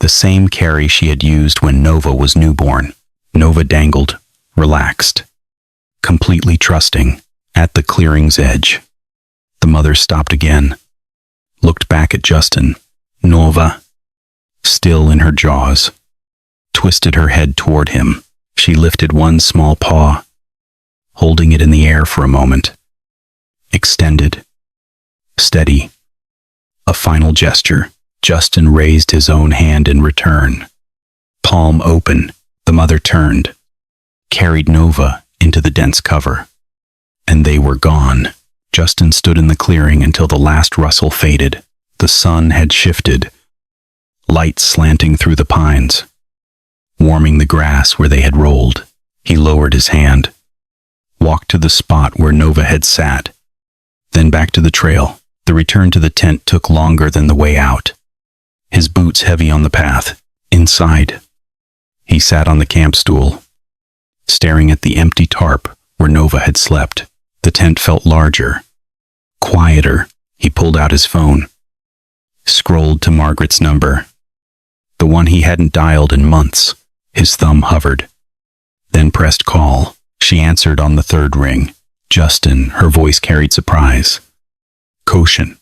[SPEAKER 1] The same carry she had used when Nova was newborn. Nova dangled, relaxed, completely trusting. At the clearing's edge, the mother stopped again, looked back at Justin. Nova, still in her jaws, twisted her head toward him. She lifted one small paw, holding it in the air for a moment. Extended, steady. A final gesture. Justin raised his own hand in return. Palm open, the mother turned, carried Nova into the dense cover, and they were gone. Justin stood in the clearing until the last rustle faded. The sun had shifted, light slanting through the pines, warming the grass where they had rolled. He lowered his hand, walked to the spot where Nova had sat, then back to the trail. The return to the tent took longer than the way out, his boots heavy on the path. Inside, he sat on the camp stool, staring at the empty tarp where Nova had slept. The tent felt larger, quieter. He pulled out his phone, scrolled to Margaret's number, the one he hadn't dialed in months. His thumb hovered, then pressed call. She answered on the 3rd ring. Justin, her voice carried surprise. Caution.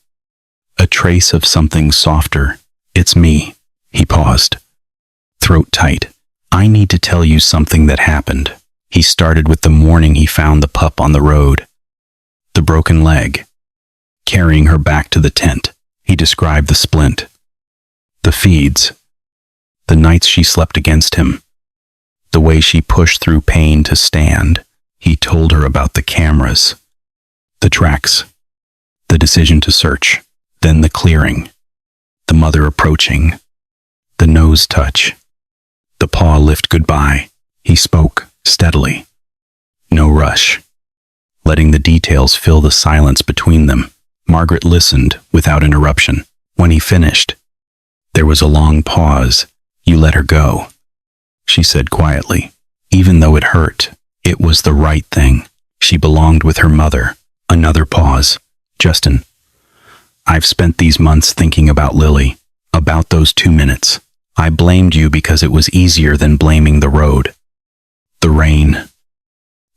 [SPEAKER 1] A trace of something softer. It's me. He paused, throat tight. I need to tell you something that happened. He started with the morning he found the pup on the road. The broken leg. Carrying her back to the tent. He described the splint, the feeds, the nights she slept against him, the way she pushed through pain to stand. He told her about the cameras, the tracks, the decision to search, then the clearing, the mother approaching, the nose touch, the paw lift goodbye. He spoke steadily, no rush, letting the details fill the silence between them. Margaret listened without interruption. When he finished, there was a long pause. You let her go, she said quietly. Even though it hurt, it was the right thing. She belonged with her mother. Another pause. Justin, I've spent these months thinking about Lily, about those 2 minutes. I blamed you because it was easier than blaming the road, the rain,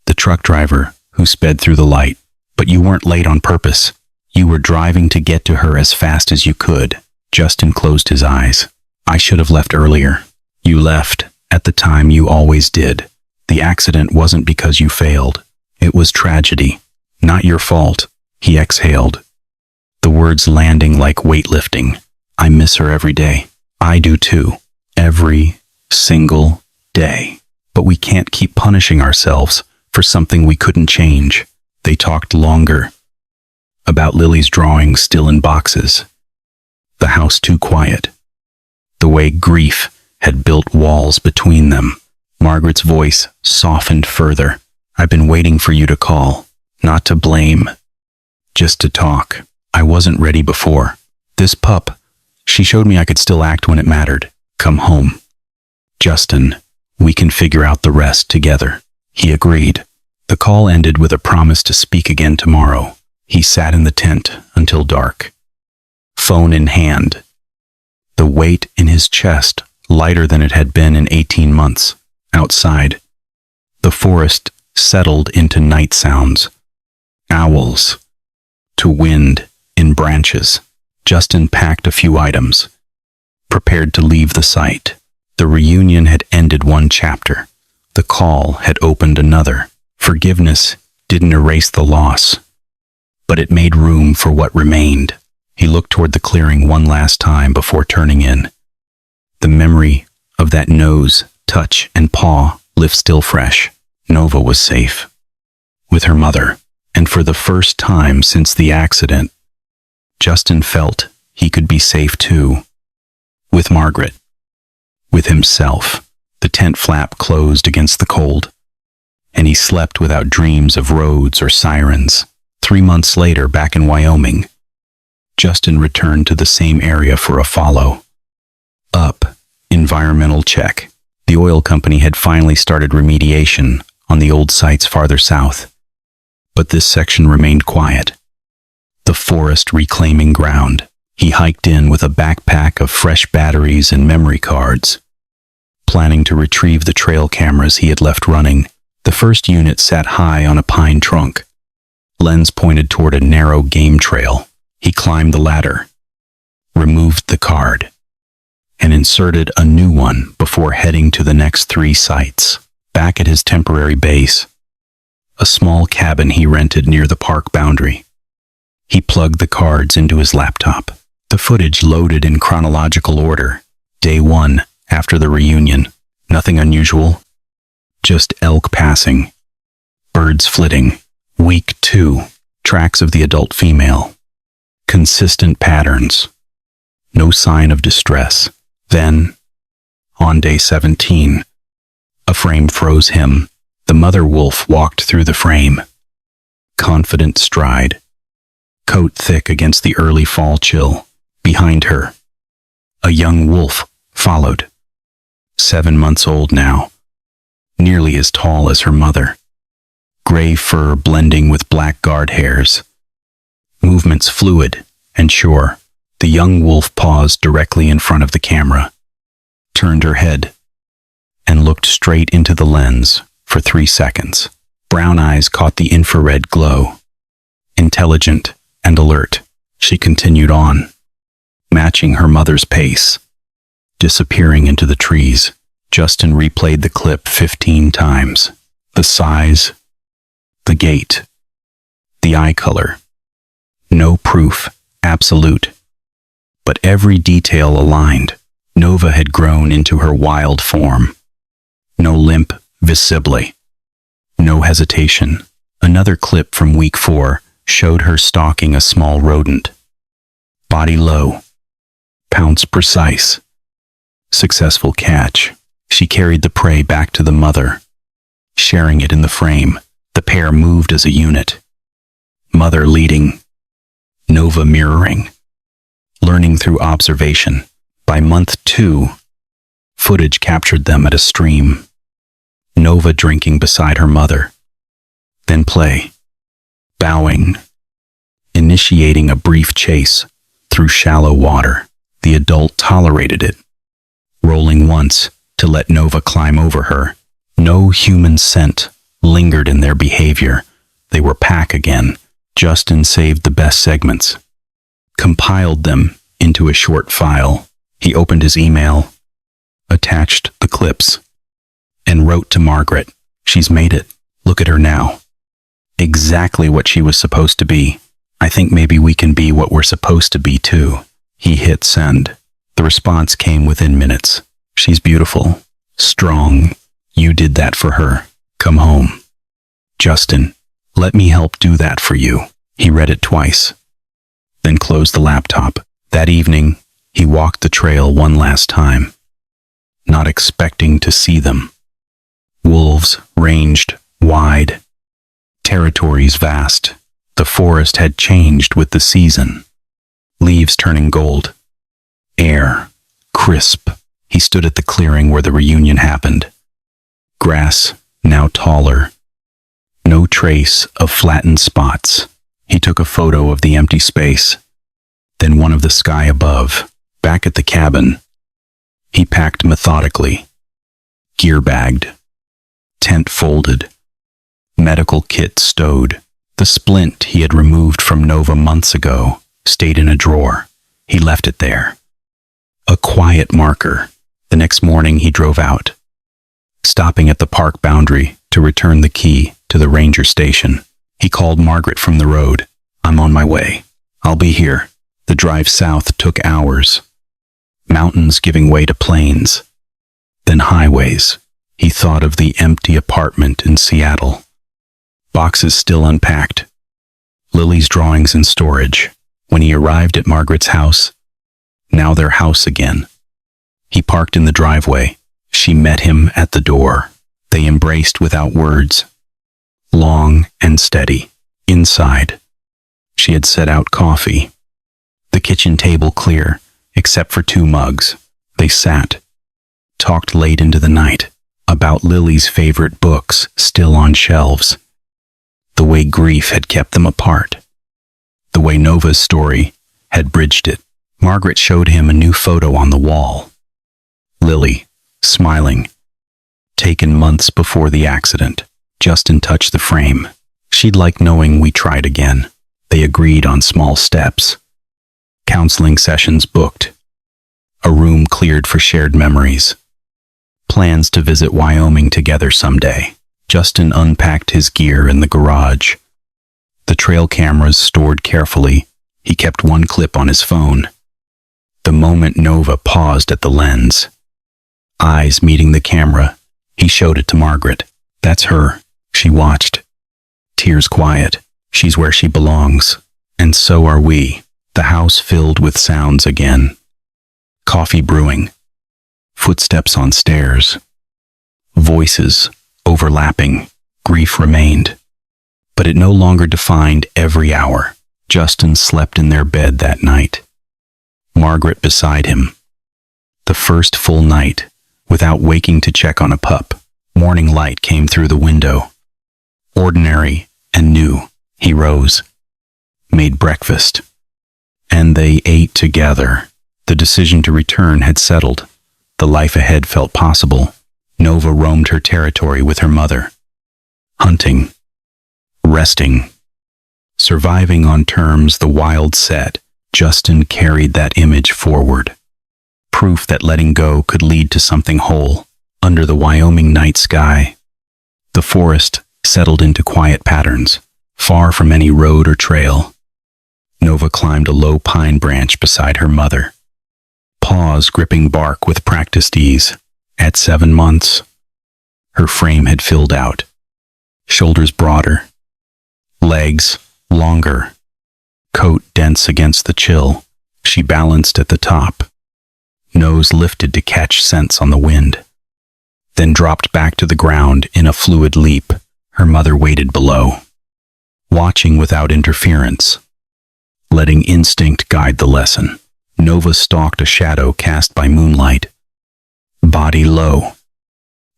[SPEAKER 1] the truck driver who sped through the light. But you weren't late on purpose. You were driving to get to her as fast as you could. Justin closed his eyes. I should have left earlier. You left at the time you always did. The accident wasn't because you failed. It was tragedy. Not your fault. He exhaled, the words landing like weightlifting. I miss her every day. I do too. Every single day. But we can't keep punishing ourselves for something we couldn't change. They talked longer about Lily's drawings still in boxes, the house too quiet, the way grief had built walls between them. Margaret's voice softened further. I've been waiting for you to call, not to blame, just to talk. I wasn't ready before. This pup, she showed me I could still act when it mattered. Come home. Justin, we can figure out the rest together. He agreed. The call ended with a promise to speak again tomorrow. He sat in the tent until dark, phone in hand, the weight in his chest lighter than it had been in 18 months. Outside, the forest settled into night sounds, owls, to wind in branches. Justin packed a few items, prepared to leave the site. The reunion had ended one chapter. The call had opened another. Forgiveness didn't erase the loss, but it made room for what remained. He looked toward the clearing one last time before turning in. The memory of that nose, touch, and paw lived still fresh. Nova was safe, with her mother, and for the first time since the accident, Justin felt he could be safe too, with Margaret, with himself. The tent flap closed against the cold, and he slept without dreams of roads or sirens. 3 months later, back in Wyoming, Justin returned to the same area for a follow. Up, environmental check. The oil company had finally started remediation on the old sites farther south, but this section remained quiet. The forest reclaiming ground. He hiked in with a backpack of fresh batteries and memory cards, planning to retrieve the trail cameras he had left running. The first unit sat high on a pine trunk. Lens pointed toward a narrow game trail. He climbed the ladder, removed the card, and inserted a new one before heading to the next 3 sites. Back at his temporary base, a small cabin he rented near the park boundary, he plugged the cards into his laptop. The footage loaded in chronological order. Day 1, after the reunion. Nothing unusual. Just elk passing, birds flitting. Week 2, tracks of the adult female. Consistent patterns. No sign of distress. Then, on day 17, a frame froze him. The mother wolf walked through the frame. Confident stride. Coat thick against the early fall chill. Behind her, a young wolf followed. 7 months old now. Nearly as tall as her mother. Gray fur blending with black guard hairs. Movements fluid and sure. The young wolf paused directly in front of the camera, turned her head, and looked straight into the lens for 3 seconds. Brown eyes caught the infrared glow. Intelligent and alert, she continued on, matching her mother's pace, disappearing into the trees. Justin replayed the clip 15 times. The size, the gait, the eye color. No proof, absolute. But every detail aligned. Nova had grown into her wild form. No limp visibly. No hesitation. Another clip from week 4 showed her stalking a small rodent. Body low. Pounce precise. Successful catch. She carried the prey back to the mother, sharing it in the frame. The pair moved as a unit. Mother leading, Nova mirroring, learning through observation. By month 2, footage captured them at a stream. Nova drinking beside her mother. Then play, bowing, initiating a brief chase through shallow water. The adult tolerated it, rolling once to let Nova climb over her. No human scent lingered in their behavior. They were pack again. Justin saved the best segments, compiled them into a short file. He opened his email, attached the clips, and wrote to Margaret. She's made it. Look at her now. Exactly what she was supposed to be. I think maybe we can be what we're supposed to be too. He hit send. The response came within minutes. She's beautiful. Strong. You did that for her. Come home. Justin, let me help do that for you. He read it twice, then closed the laptop. That evening, he walked the trail one last time, not expecting to see them. Wolves ranged wide, territories vast. The forest had changed with the season, leaves turning gold, air crisp. He stood at the clearing where the reunion happened. Grass now taller, no trace of flattened spots. He took a photo of the empty space, then one of the sky above. Back at the cabin, he packed methodically, gear bagged, tent folded, medical kit stowed. The splint he had removed from Nova months ago stayed in a drawer. He left it there, a quiet marker. The next morning he drove out, stopping at the park boundary to return the key to the ranger station. He called Margaret from the road. I'm on my way. I'll be here. The drive south took hours, mountains giving way to plains, then highways. He thought of the empty apartment in Seattle, boxes still unpacked, Lily's drawings in storage. When he arrived at Margaret's house, now their house again, he parked in the driveway. She met him at the door. They embraced without words, long and steady. Inside, she had set out coffee, the kitchen table clear, except for 2 mugs. They sat, talked late into the night, about Lily's favorite books still on shelves, the way grief had kept them apart, the way Nova's story had bridged it. Margaret showed him a new photo on the wall. Lily, smiling, taken months before the accident. Justin touched the frame. She'd like knowing we tried again. They agreed on small steps. Counseling sessions booked. A room cleared for shared memories. Plans to visit Wyoming together someday. Justin unpacked his gear in the garage. The trail cameras stored carefully. He kept one clip on his phone. The moment Nova paused at the lens, eyes meeting the camera, he showed it to Margaret. That's her. She watched. Tears quiet. She's where she belongs. And so are we. The house filled with sounds again. Coffee brewing. Footsteps on stairs. Voices overlapping. Grief remained. But it no longer defined every hour. Justin slept in their bed that night, Margaret beside him. The first full night, without waking to check on a pup. Morning light came through the window. Ordinary and new. He rose, made breakfast, and they ate together. The decision to return had settled. The life ahead felt possible. Nova roamed her territory with her mother, hunting, resting, surviving on terms the wild set. Justin carried that image forward. Proof that letting go could lead to something whole. Under the Wyoming night sky, the forest settled into quiet patterns, far from any road or trail. Nova climbed a low pine branch beside her mother, paws gripping bark with practiced ease. At 7 months, her frame had filled out, shoulders broader, legs longer, coat dense against the chill. She balanced at the top, nose lifted to catch scents on the wind, then dropped back to the ground in a fluid leap. Her mother waited below, watching without interference, letting instinct guide the lesson. Nova stalked a shadow cast by moonlight, body low,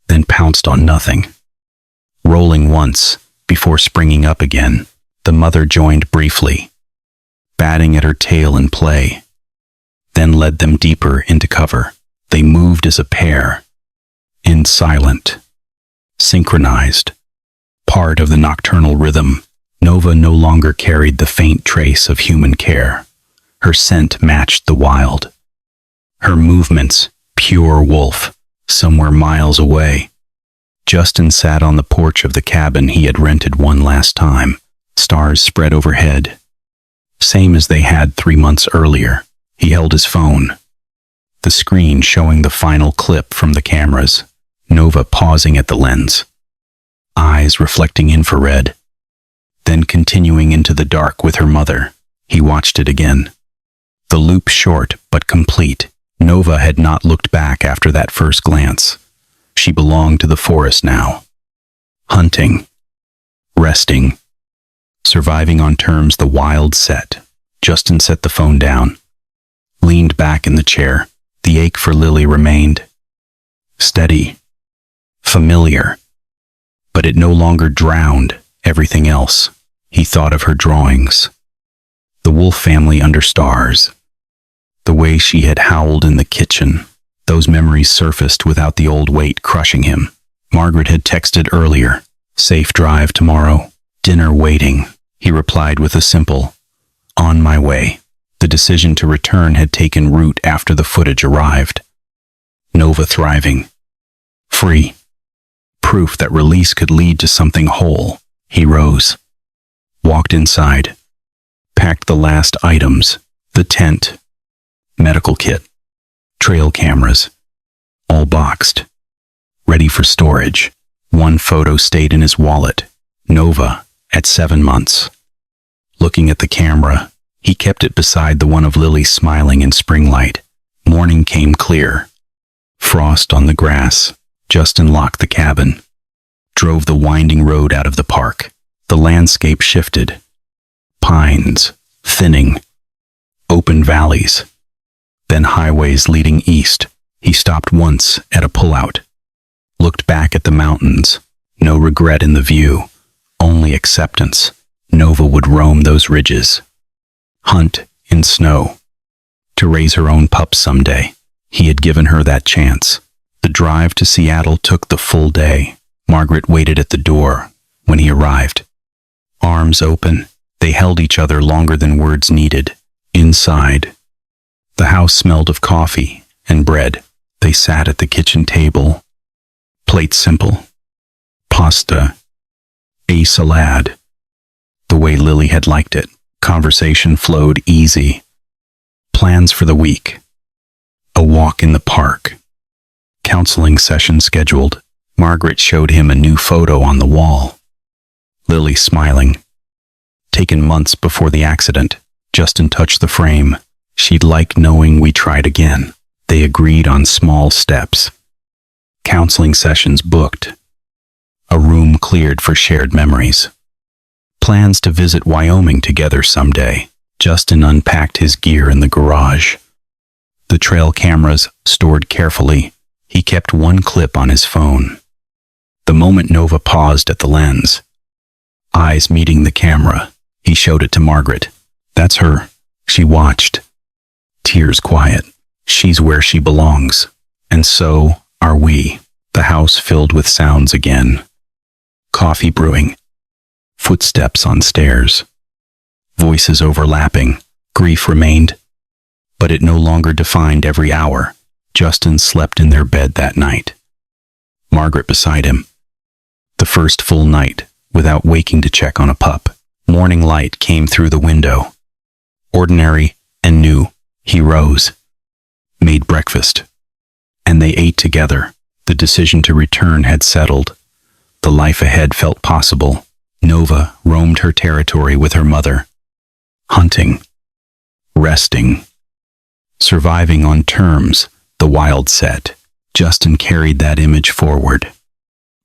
[SPEAKER 1] then pounced on nothing, rolling once before springing up again. The mother joined briefly, batting at her tail in play, then led them deeper into cover. They moved as a pair, in silent, synchronized, part of the nocturnal rhythm. Nova no longer carried the faint trace of human care. Her scent matched the wild. Her movements, pure wolf, somewhere miles away. Justin sat on the porch of the cabin he had rented one last time. Stars spread overhead, same as they had 3 months earlier. He held his phone, the screen showing the final clip from the cameras, Nova pausing at the lens, eyes reflecting infrared, then continuing into the dark with her mother. He watched it again. The loop short but complete. Nova had not looked back after that first glance. She belonged to the forest now. Hunting, resting, surviving on terms the wild set. Justin set the phone down, leaned back in the chair. The ache for Lily remained. Steady, familiar, but it no longer drowned everything else. He thought of her drawings, the Wolf family under stars, the way she had howled in the kitchen. Those memories surfaced without the old weight crushing him. Margaret had texted earlier, "Safe drive tomorrow, dinner waiting." He replied with a simple, "On my way." The decision to return had taken root after the footage arrived. Nova thriving, free, proof that release could lead to something whole. He rose, walked inside, packed the last items, the tent, medical kit, trail cameras, all boxed, ready for storage. One photo stayed in his wallet, Nova at 7 months. Looking at the camera, he kept it beside the one of Lily smiling in spring light. Morning came clear. Frost on the grass. Justin locked the cabin, drove the winding road out of the park. The landscape shifted. Pines, thinning, open valleys, then highways leading east. He stopped once at a pullout, looked back at the mountains. No regret in the view, only acceptance. Nova would roam those ridges, hunt in snow, to raise her own pups someday. He had given her that chance. The drive to Seattle took the full day. Margaret waited at the door when he arrived. Arms open, they held each other longer than words needed. Inside, the house smelled of coffee and bread. They sat at the kitchen table. Plate simple. Pasta. A salad. The way Lily had liked it. Conversation flowed easy. Plans for the week. A walk in the park. Counseling session scheduled. Margaret showed him a new photo on the wall. Lily smiling. Taken months before the accident. Justin touched the frame. She'd like knowing we tried again. They agreed on small steps. Counseling sessions booked. A room cleared for shared memories. Plans to visit Wyoming together someday. Justin unpacked his gear in the garage. The trail cameras stored carefully. He kept one clip on his phone. The moment Nova paused at the lens, eyes meeting the camera, he showed it to Margaret. "That's her." She watched. Tears quiet. She's where she belongs. And so are we. The house filled with sounds again. Coffee brewing. Footsteps on stairs. Voices overlapping. Grief remained, but it no longer defined every hour. Justin slept in their bed that night. Margaret beside him. The first full night, without waking to check on a pup. Morning light came through the window. Ordinary and new. He rose, made breakfast, and they ate together. The decision to return had settled. The life ahead felt possible. Nova roamed her territory with her mother. Hunting, resting, surviving on terms the wild set. Justin carried that image forward.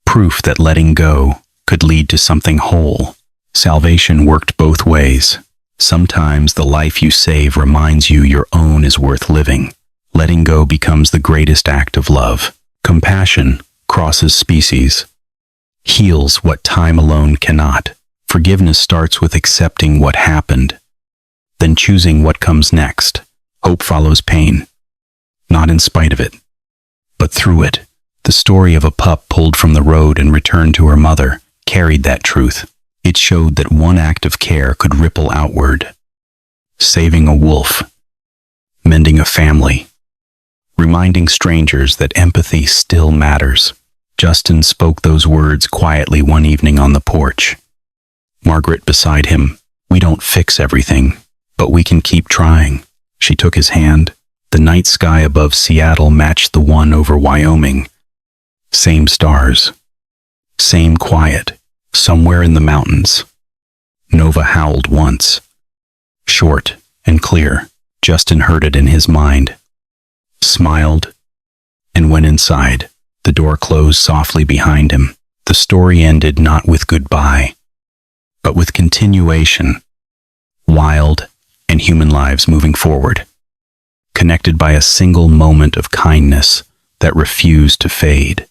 [SPEAKER 1] Proof that letting go could lead to something whole. Salvation worked both ways. Sometimes the life you save reminds you your own is worth living. Letting go becomes the greatest act of love. Compassion crosses species, heals what time alone cannot. Forgiveness starts with accepting what happened, then choosing what comes next. Hope follows pain, not in spite of it, but through it. The story of a pup pulled from the road and returned to her mother carried that truth. It showed that one act of care could ripple outward. Saving a wolf, mending a family, reminding strangers that empathy still matters. Justin spoke those words quietly one evening on the porch. Margaret beside him. We don't fix everything, but we can keep trying. She took his hand. The night sky above Seattle matched the one over Wyoming. Same stars. Same quiet. Somewhere in the mountains. Nova howled once. Short and clear. Justin heard it in his mind. Smiled and went inside. The door closed softly behind him. The story ended not with goodbye, but with continuation. Wild and human lives moving forward, connected by a single moment of kindness that refused to fade.